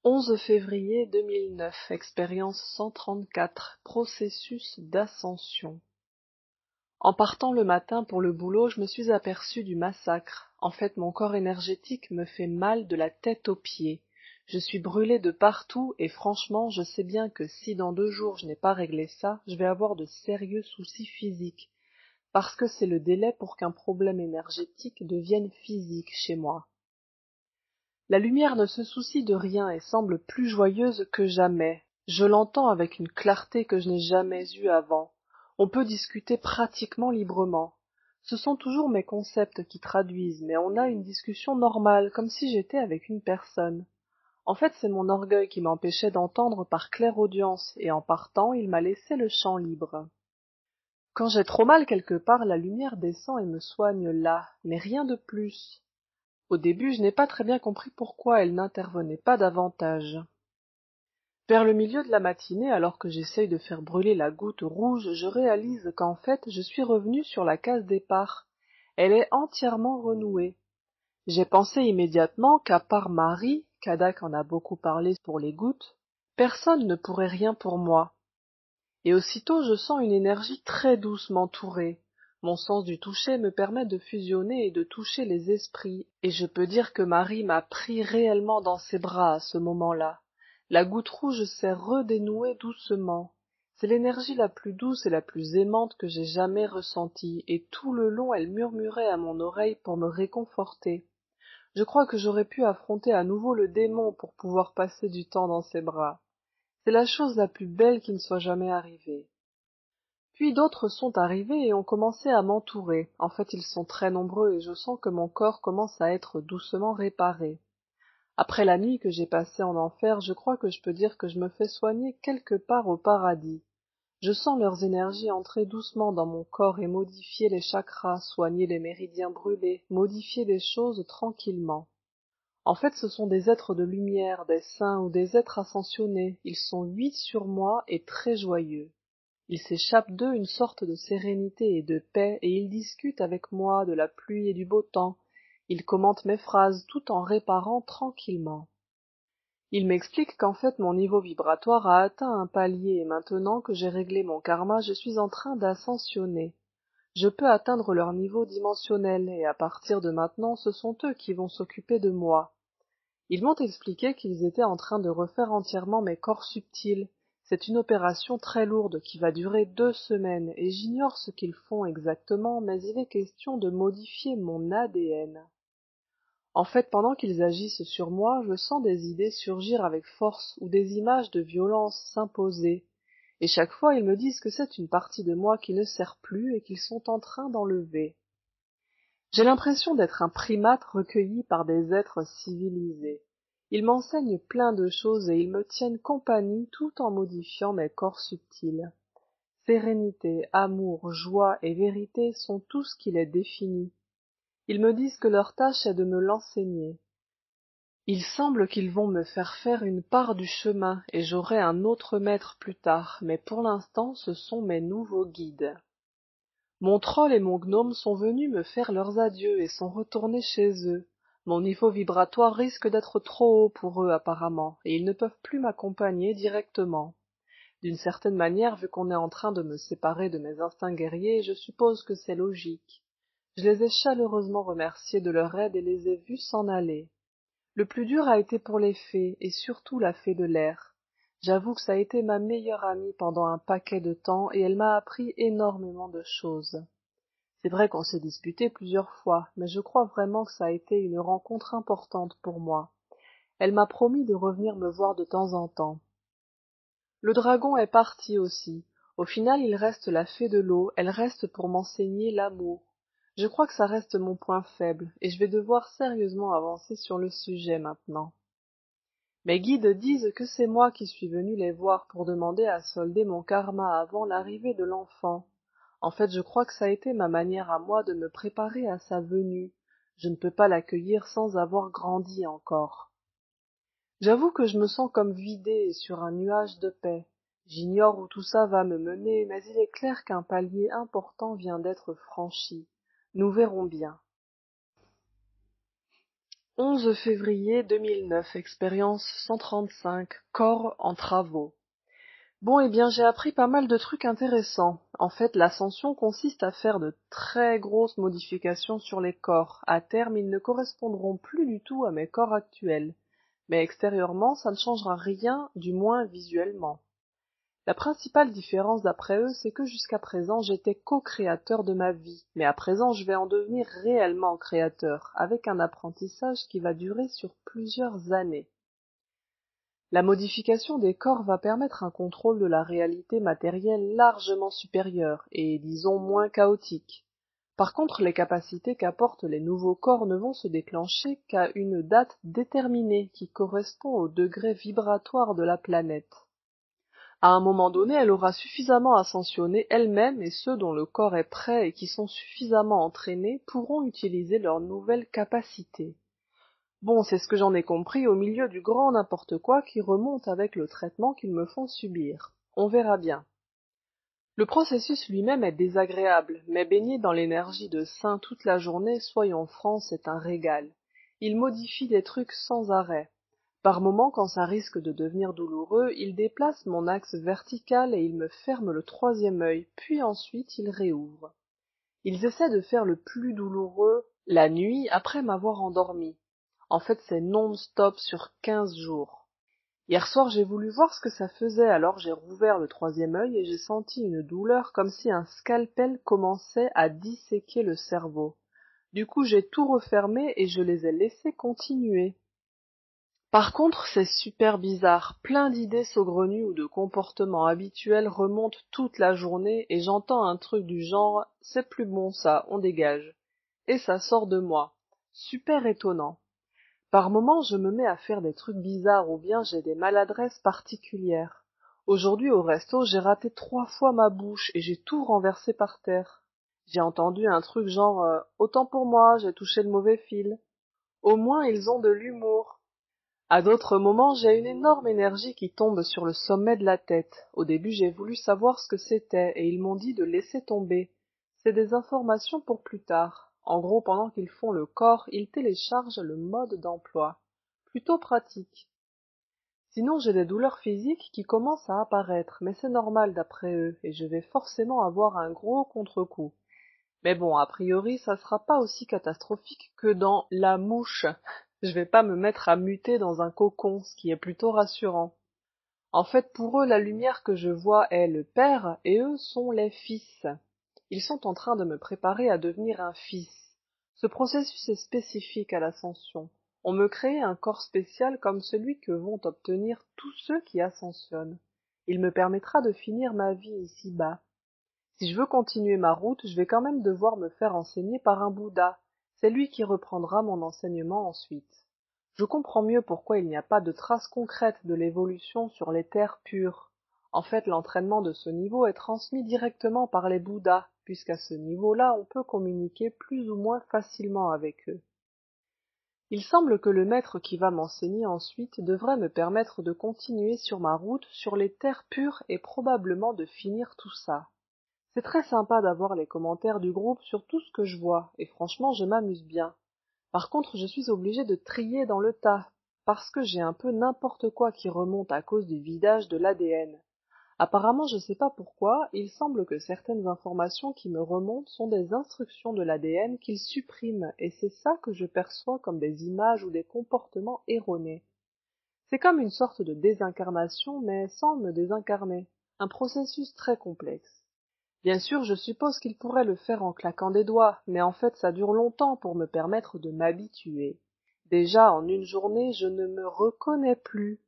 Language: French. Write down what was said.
11 février 2009, expérience 134, processus d'ascension. En partant le matin pour le boulot, je me suis aperçue du massacre. En fait, mon corps énergétique me fait mal de la tête aux pieds. Je suis brûlée de partout et franchement, je sais bien que si dans 2 jours je n'ai pas réglé ça, je vais avoir de sérieux soucis physiques. Parce que c'est le délai pour qu'un problème énergétique devienne physique chez moi. La lumière ne se soucie de rien et semble plus joyeuse que jamais. Je l'entends avec une clarté que je n'ai jamais eue avant. On peut discuter pratiquement librement. Ce sont toujours mes concepts qui traduisent, mais on a une discussion normale, comme si j'étais avec une personne. En fait, c'est mon orgueil qui m'empêchait d'entendre par clairaudience, et en partant, il m'a laissé le champ libre. Quand j'ai trop mal quelque part, la lumière descend et me soigne là, mais rien de plus. Au début, je n'ai pas très bien compris pourquoi elle n'intervenait pas davantage. Vers le milieu de la matinée, alors que j'essaye de faire brûler la goutte rouge, je réalise qu'en fait, je suis revenue sur la case départ. Elle est entièrement renouée. J'ai pensé immédiatement qu'à part Marie, Kadak en a beaucoup parlé pour les gouttes, personne ne pourrait rien pour moi. Et aussitôt je sens une énergie très douce m'entourer. Mon sens du toucher me permet de fusionner et de toucher les esprits, et je peux dire que Marie m'a pris réellement dans ses bras à ce moment-là. La goutte rouge s'est redénouée doucement. C'est l'énergie la plus douce et la plus aimante que j'ai jamais ressentie, et tout le long elle murmurait à mon oreille pour me réconforter. Je crois que j'aurais pu affronter à nouveau le démon pour pouvoir passer du temps dans ses bras. C'est la chose la plus belle qui me soit jamais arrivée. Puis d'autres sont arrivés et ont commencé à m'entourer. En fait, ils sont très nombreux et je sens que mon corps commence à être doucement réparé. Après la nuit que j'ai passée en enfer, je crois que je peux dire que je me fais soigner quelque part au paradis. Je sens leurs énergies entrer doucement dans mon corps et modifier les chakras, soigner les méridiens brûlés, modifier les choses tranquillement. En fait, ce sont des êtres de lumière, des saints ou des êtres ascensionnés. Ils sont 8 sur moi et très joyeux. Il s'échappe d'eux une sorte de sérénité et de paix, et ils discutent avec moi de la pluie et du beau temps. Ils commentent mes phrases tout en réparant tranquillement. Ils m'expliquent qu'en fait mon niveau vibratoire a atteint un palier et maintenant que j'ai réglé mon karma, je suis en train d'ascensionner. Je peux atteindre leur niveau dimensionnel et à partir de maintenant, ce sont eux qui vont s'occuper de moi. Ils m'ont expliqué qu'ils étaient en train de refaire entièrement mes corps subtils. C'est une opération très lourde qui va durer 2 semaines, et j'ignore ce qu'ils font exactement, mais il est question de modifier mon ADN. En fait, pendant qu'ils agissent sur moi, je sens des idées surgir avec force ou des images de violence s'imposer, et chaque fois ils me disent que c'est une partie de moi qui ne sert plus et qu'ils sont en train d'enlever. J'ai l'impression d'être un primate recueilli par des êtres civilisés. Ils m'enseignent plein de choses et ils me tiennent compagnie tout en modifiant mes corps subtils. Sérénité, amour, joie et vérité sont tout ce qui les définit. Ils me disent que leur tâche est de me l'enseigner. Il semble qu'ils vont me faire faire une part du chemin et j'aurai un autre maître plus tard, mais pour l'instant ce sont mes nouveaux guides. Mon troll et mon gnome sont venus me faire leurs adieux et sont retournés chez eux. Mon niveau vibratoire risque d'être trop haut pour eux apparemment, et ils ne peuvent plus m'accompagner directement. D'une certaine manière, vu qu'on est en train de me séparer de mes instincts guerriers, je suppose que c'est logique. Je les ai chaleureusement remerciés de leur aide et les ai vus s'en aller. Le plus dur a été pour les fées, et surtout la fée de l'air. J'avoue que ça a été ma meilleure amie pendant un paquet de temps, et elle m'a appris énormément de choses. C'est vrai qu'on s'est disputé plusieurs fois, mais je crois vraiment que ça a été une rencontre importante pour moi. Elle m'a promis de revenir me voir de temps en temps. Le dragon est parti aussi. Au final, il reste la fée de l'eau, elle reste pour m'enseigner l'amour. Je crois que ça reste mon point faible, et je vais devoir sérieusement avancer sur le sujet maintenant. Mes guides disent que c'est moi qui suis venu les voir pour demander à solder mon karma avant l'arrivée de l'enfant. En fait, je crois que ça a été ma manière à moi de me préparer à sa venue. Je ne peux pas l'accueillir sans avoir grandi encore. J'avoue que je me sens comme vidée sur un nuage de paix. J'ignore où tout ça va me mener, mais il est clair qu'un palier important vient d'être franchi. Nous verrons bien. 11 février 2009, expérience 135, corps en travaux. Bon, eh bien, j'ai appris pas mal de trucs intéressants. En fait, l'ascension consiste à faire de très grosses modifications sur les corps. À terme, ils ne correspondront plus du tout à mes corps actuels. Mais extérieurement, ça ne changera rien, du moins visuellement. La principale différence d'après eux, c'est que jusqu'à présent, j'étais co-créateur de ma vie, mais à présent, je vais en devenir réellement créateur, avec un apprentissage qui va durer sur plusieurs années. La modification des corps va permettre un contrôle de la réalité matérielle largement supérieur et, disons, moins chaotique. Par contre, les capacités qu'apportent les nouveaux corps ne vont se déclencher qu'à une date déterminée qui correspond au degré vibratoire de la planète. À un moment donné, elle aura suffisamment ascensionné elle-même et ceux dont le corps est prêt et qui sont suffisamment entraînés pourront utiliser leurs nouvelles capacités. Bon, c'est ce que j'en ai compris au milieu du grand n'importe quoi qui remonte avec le traitement qu'ils me font subir. On verra bien. Le processus lui-même est désagréable, mais baigner dans l'énergie de saint toute la journée, soyons francs, c'est un régal. Il modifie des trucs sans arrêt. Par moments, quand ça risque de devenir douloureux, il déplace mon axe vertical et il me ferme le troisième œil, puis ensuite il réouvre. Ils essaient de faire le plus douloureux la nuit après m'avoir endormi. En fait, c'est non-stop sur 15 jours. Hier soir, j'ai voulu voir ce que ça faisait, alors j'ai rouvert le troisième œil et j'ai senti une douleur comme si un scalpel commençait à disséquer le cerveau. Du coup, j'ai tout refermé et je les ai laissés continuer. Par contre, c'est super bizarre, plein d'idées saugrenues ou de comportements habituels remontent toute la journée et j'entends un truc du genre « c'est plus bon ça, on dégage ». Et ça sort de moi. Super étonnant. Par moments, je me mets à faire des trucs bizarres ou bien j'ai des maladresses particulières. Aujourd'hui, au resto, j'ai raté 3 fois ma bouche et j'ai tout renversé par terre. J'ai entendu un truc genre autant pour moi, j'ai touché le mauvais fil ». Au moins, ils ont de l'humour. À d'autres moments, j'ai une énorme énergie qui tombe sur le sommet de la tête. Au début, j'ai voulu savoir ce que c'était et ils m'ont dit de laisser tomber. C'est des informations pour plus tard. En gros, pendant qu'ils font le corps, ils téléchargent le mode d'emploi. Plutôt pratique. Sinon, j'ai des douleurs physiques qui commencent à apparaître, mais c'est normal d'après eux et je vais forcément avoir un gros contre-coup. Mais bon, a priori, ça sera pas aussi catastrophique que dans La Mouche. Je vais pas me mettre à muter dans un cocon, ce qui est plutôt rassurant. En fait, pour eux, la lumière que je vois est le père, et eux sont les fils. Ils sont en train de me préparer à devenir un fils. Ce processus est spécifique à l'ascension. On me crée un corps spécial comme celui que vont obtenir tous ceux qui ascensionnent. Il me permettra de finir ma vie ici-bas. Si je veux continuer ma route, je vais quand même devoir me faire enseigner par un Bouddha. C'est lui qui reprendra mon enseignement ensuite. Je comprends mieux pourquoi il n'y a pas de traces concrètes de l'évolution sur les terres pures. En fait, l'entraînement de ce niveau est transmis directement par les Bouddhas, puisqu'à ce niveau-là, on peut communiquer plus ou moins facilement avec eux. Il semble que le maître qui va m'enseigner ensuite devrait me permettre de continuer sur ma route sur les terres pures et probablement de finir tout ça. C'est très sympa d'avoir les commentaires du groupe sur tout ce que je vois, et franchement je m'amuse bien. Par contre, je suis obligée de trier dans le tas, parce que j'ai un peu n'importe quoi qui remonte à cause du vidage de l'ADN. Apparemment, je sais pas pourquoi, il semble que certaines informations qui me remontent sont des instructions de l'ADN qu'il supprime, et c'est ça que je perçois comme des images ou des comportements erronés. C'est comme une sorte de désincarnation, mais sans me désincarner. Un processus très complexe. Bien sûr, je suppose qu'il pourrait le faire en claquant des doigts, mais en fait ça dure longtemps pour me permettre de m'habituer. Déjà, en une journée, je ne me reconnais plus.